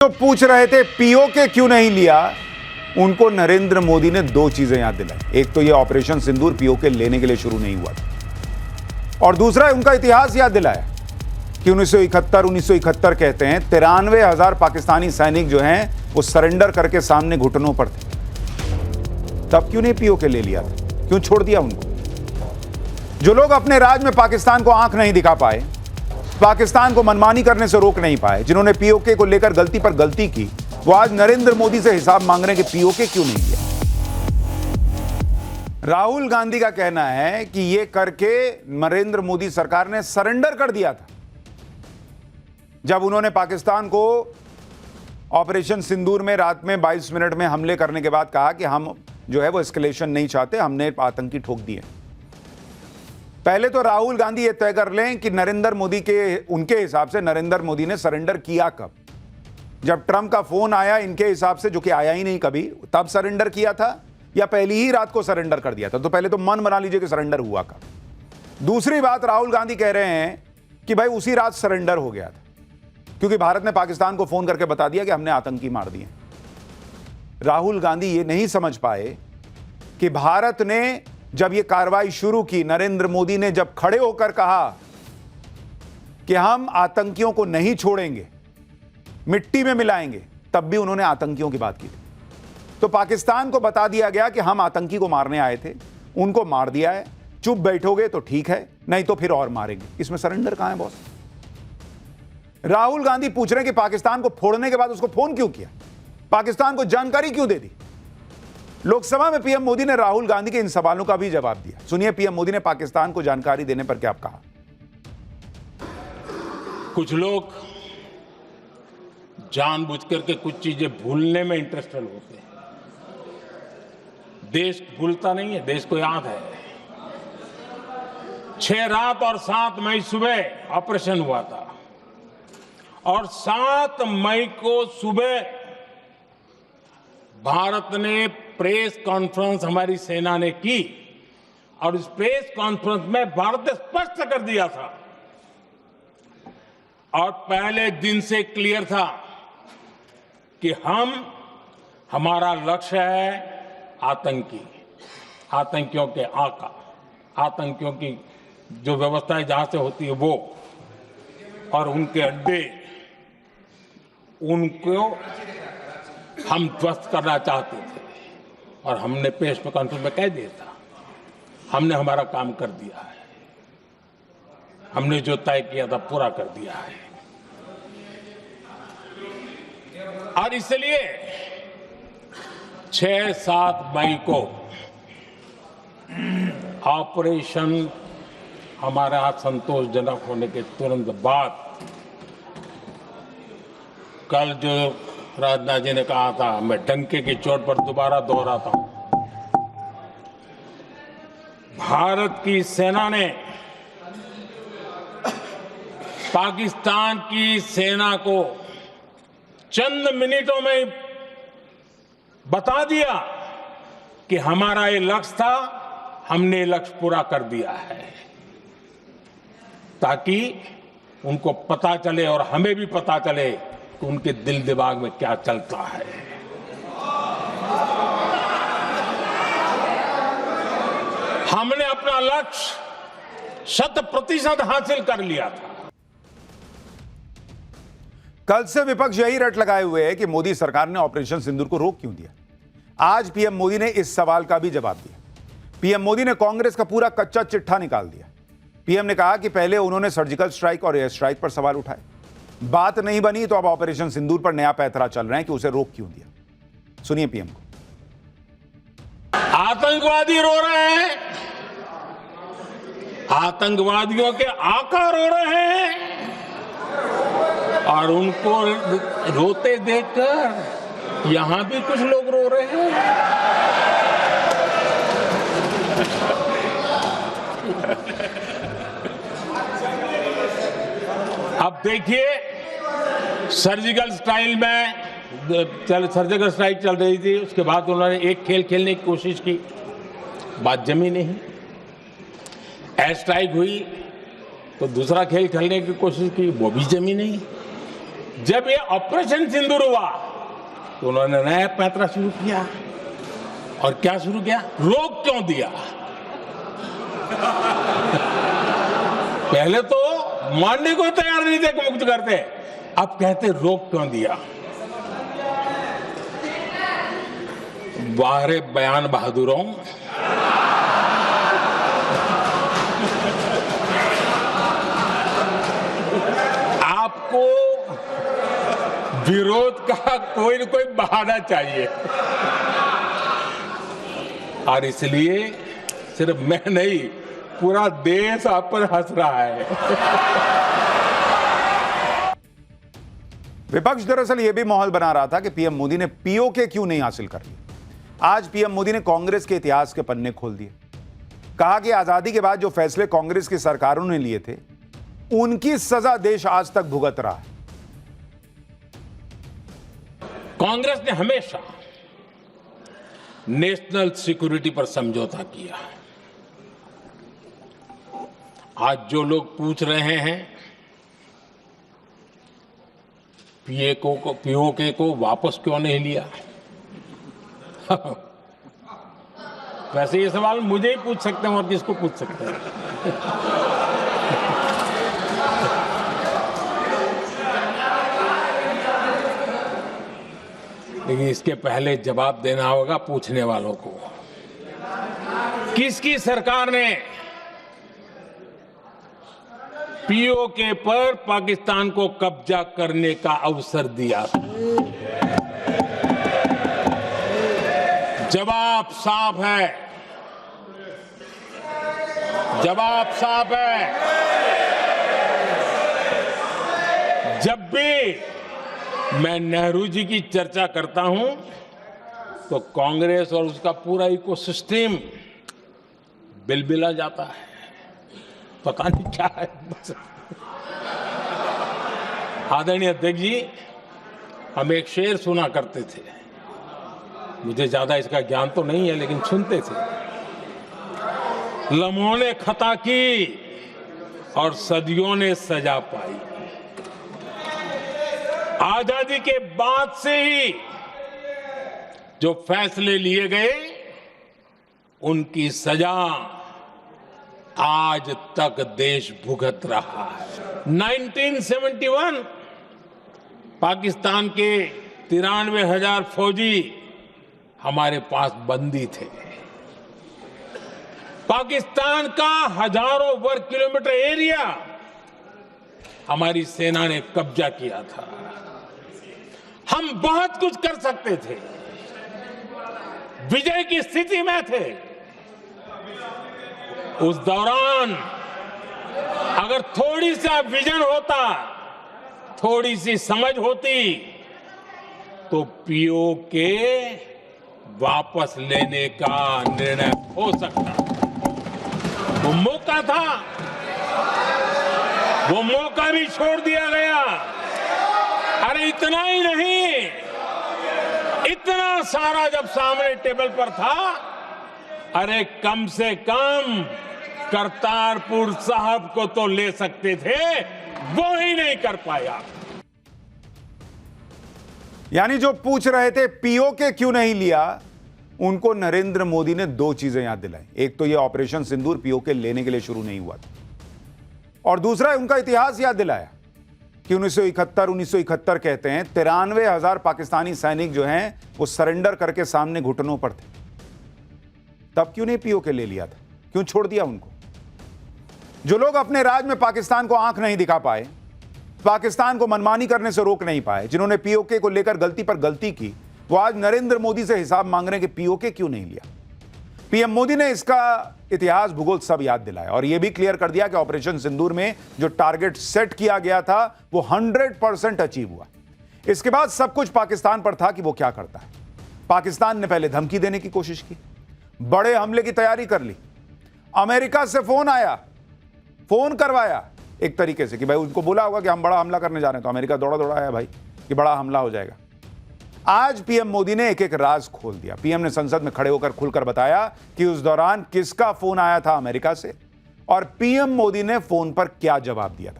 तो पूछ रहे थे पीओके क्यों नहीं लिया, उनको नरेंद्र मोदी ने दो चीजें याद दिलाई। एक तो ये ऑपरेशन सिंदूर पीओके लेने के लिए शुरू नहीं हुआ था, और दूसरा उनका इतिहास याद दिलाया कि 1971 कहते हैं 93,000 पाकिस्तानी सैनिक जो हैं वो सरेंडर करके सामने घुटनों पर थे। तब क्यों नहीं पीओके ले लिया था, क्यों छोड़ दिया उनको? जो लोग अपने राज में पाकिस्तान को आंख नहीं दिखा पाए, पाकिस्तान को मनमानी करने से रोक नहीं पाए, जिन्होंने पीओके को लेकर गलती पर गलती की, वो आज नरेंद्र मोदी से हिसाब मांग रहे हैं कि पीओके क्यों नहीं किया। राहुल गांधी का कहना है कि ये करके नरेंद्र मोदी सरकार ने सरेंडर कर दिया था। जब उन्होंने पाकिस्तान को ऑपरेशन सिंदूर में रात में 22 मिनट में हमले करने के बाद कहा कि हम जो है वो एस्केलेशन नहीं चाहते, हमने आतंकी ठोक दिए। पहले तो राहुल गांधी ये तय कर लें कि नरेंद्र मोदी के उनके हिसाब से नरेंद्र मोदी ने सरेंडर किया कब? जब ट्रंप का फोन आया इनके हिसाब से, जो कि आया ही नहीं कभी, तब सरेंडर किया था या पहली ही रात को सरेंडर कर दिया था? तो पहले तो मन बना लीजिए कि सरेंडर हुआ कब। दूसरी बात, राहुल गांधी कह रहे हैं कि भाई उसी रात सरेंडर हो गया था क्योंकि भारत ने पाकिस्तान को फोन करके बता दिया कि हमने आतंकी मार दिए। राहुल गांधी ये नहीं समझ पाए कि भारत ने जब ये कार्रवाई शुरू की, नरेंद्र मोदी ने जब खड़े होकर कहा कि हम आतंकियों को नहीं छोड़ेंगे, मिट्टी में मिलाएंगे, तब भी उन्होंने आतंकियों की बात की थी। तो पाकिस्तान को बता दिया गया कि हम आतंकी को मारने आए थे, उनको मार दिया है, चुप बैठोगे तो ठीक है, नहीं तो फिर और मारेंगे। इसमें सरेंडर कहां है बॉस? राहुल गांधी पूछ रहे हैं कि पाकिस्तान को फोड़ने के बाद उसको फोन क्यों किया, पाकिस्तान को जानकारी क्यों दे दी? लोकसभा में पीएम मोदी ने राहुल गांधी के इन सवालों का भी जवाब दिया। सुनिए पीएम मोदी ने पाकिस्तान को जानकारी देने पर क्या कहा। कुछ लोग जानबूझ करके कुछ चीजें भूलने में इंटरेस्टेड होते हैं। देश भूलता नहीं है, देश को याद है। 6 रात और 7 मई सुबह ऑपरेशन हुआ था और 7 मई को सुबह भारत ने प्रेस कॉन्फ्रेंस हमारी सेना ने की और इस प्रेस कॉन्फ्रेंस में भारत ने स्पष्ट कर दिया था और पहले दिन से क्लियर था कि हमारा लक्ष्य है आतंकी, आतंकियों के आका, आतंकियों की जो व्यवस्थाएं जहां से होती है वो, और उनके अड्डे, उनको हम ध्वस्त करना चाहते थे। और हमने प्रेस कॉन्फ्रेंस में कह दिया था, हमने हमारा काम कर दिया है, हमने जो तय किया था पूरा कर दिया है। और इसलिए 6-7 मई को ऑपरेशन हमारे यहां संतोषजनक होने के तुरंत बाद कल जो राजनाथ जी ने कहा था, मैं डंके की चोट पर दोबारा दोहराता हूं, भारत की सेना ने पाकिस्तान की सेना को चंद मिनटों में बता दिया कि हमारा ये लक्ष्य था, हमने ये लक्ष्य पूरा कर दिया है, ताकि उनको पता चले और हमें भी पता चले कि उनके दिल दिमाग में क्या चलता है। हमने अपना लक्ष्य 100% हासिल कर लिया था। कल से विपक्ष यही रट लगाए हुए है कि मोदी सरकार ने ऑपरेशन सिंदूर को रोक क्यों दिया। आज पीएम मोदी ने इस सवाल का भी जवाब दिया। पीएम मोदी ने कांग्रेस का पूरा कच्चा चिट्ठा निकाल दिया। पीएम ने कहा कि पहले उन्होंने सर्जिकल स्ट्राइक और एयर स्ट्राइक पर सवाल उठाए, बात नहीं बनी तो अब ऑपरेशन सिंदूर पर नया पैंतरा चल रहे हैं कि उसे रोक क्यों दिया। सुनिए पीएम को। आतंकवादी रो रहे हैं, आतंकवादियों के आका रो रहे हैं और उनको रोते देखकर यहां भी कुछ लोग रो रहे हैं। अब देखिए, सर्जिकल स्ट्राइक चल रही थी, उसके बाद उन्होंने एक खेल खेलने की कोशिश की, बात जमी नहीं। एयर स्ट्राइक हुई तो दूसरा खेल खेलने की कोशिश की, वो भी जमी नहीं। जब ये ऑपरेशन सिंदूर हुआ तो उन्होंने नया पैंतरा शुरू किया। और क्या शुरू किया? रोक क्यों दिया? पहले तो मानने को तैयार नहीं थे कि मुक्त करते, अब कहते रोक क्यों दिया? बाहरे बयान बहादुरों, आपको विरोध का कोई न कोई बहाना चाहिए। और इसलिए सिर्फ मैं नहीं, पूरा देश आप पर हंस रहा है। विपक्ष दरअसल यह भी माहौल बना रहा था कि पीएम मोदी ने पीओके क्यों नहीं हासिल कर ली। आज पीएम मोदी ने कांग्रेस के इतिहास के पन्ने खोल दिए। कहा कि आजादी के बाद जो फैसले कांग्रेस की सरकारों ने लिए थे, उनकी सजा देश आज तक भुगत रहा है। कांग्रेस ने हमेशा नेशनल सिक्योरिटी पर समझौता किया। आज जो लोग पूछ रहे हैं पीओके को वापस क्यों नहीं लिया, वैसे ये सवाल मुझे ही पूछ सकते हैं और किसको पूछ सकते हैं। लेकिन इसके पहले जवाब देना होगा पूछने वालों को। किसकी सरकार ने पीओके पर पाकिस्तान को कब्जा करने का अवसर दिया? जवाब साफ है, जवाब साफ है। जब भी मैं नेहरू जी की चर्चा करता हूं तो कांग्रेस और उसका पूरा इकोसिस्टम बिलबिला जाता है। पता नहीं क्या है। आदरणीय अध्यक्ष जी, हम एक शेर सुना करते थे, मुझे ज्यादा इसका ज्ञान तो नहीं है लेकिन सुनते थे। लम्हों ने खता की और सदियों ने सजा पाई। आजादी के बाद से ही जो फैसले लिए गए, उनकी सजा आज तक देश भुगत रहा है। 1971 पाकिस्तान के 93,000 फौजी हमारे पास बंदी थे। पाकिस्तान का हजारों वर्ग किलोमीटर एरिया हमारी सेना ने कब्जा किया था। हम बहुत कुछ कर सकते थे, विजय की स्थिति में थे। उस दौरान अगर थोड़ी सा विजन होता, थोड़ी सी समझ होती, तो पीओके वापस लेने का निर्णय हो सकता। वो मौका था, वो मौका भी छोड़ दिया गया। अरे इतना ही नहीं, इतना सारा जब सामने टेबल पर था, अरे कम से कम करतारपुर साहब को तो ले सकते थे, वो ही नहीं कर पाया। यानी जो पूछ रहे थे पीओके क्यों नहीं लिया, उनको नरेंद्र मोदी ने दो चीजें याद दिलाई। एक तो ये ऑपरेशन सिंदूर पीओके लेने के लिए शुरू नहीं हुआ था, और दूसरा उनका इतिहास याद दिलाया कि 1971 कहते हैं 93,000 पाकिस्तानी सैनिक जो हैं वो सरेंडर करके सामने घुटनों पर थे। तब क्यों नहीं पीओके ले लिया था, क्यों छोड़ दिया उनको? जो लोग अपने राज में पाकिस्तान को आंख नहीं दिखा पाए, पाकिस्तान को मनमानी करने से रोक नहीं पाए, जिन्होंने पीओके को लेकर गलती पर गलती की, वो आज नरेंद्र मोदी से हिसाब मांग रहे हैं कि पीओके क्यों नहीं लिया। पीएम मोदी ने इसका इतिहास भूगोल सब याद दिलाया और यह भी क्लियर कर दिया कि ऑपरेशन सिंदूर में जो टारगेट सेट किया गया था वो 100% अचीव हुआ। इसके बाद सब कुछ पाकिस्तान पर था कि वो क्या करता है। पाकिस्तान ने पहले धमकी देने की कोशिश की, बड़े हमले की तैयारी कर ली, अमेरिका से फोन आया, फोन करवाया एक तरीके से कि भाई उनको बोला होगा कि हम बड़ा हमला करने जा रहे हैं, तो अमेरिका दौड़ा दौड़ा आया भाई कि बड़ा हमला हो जाएगा। आज पीएम मोदी ने एक एक राज खोल दिया। पीएम ने संसद में खड़े होकर खुलकर बताया कि उस दौरान किसका फोन आया था अमेरिका से और पीएम मोदी ने फोन पर क्या जवाब दिया था।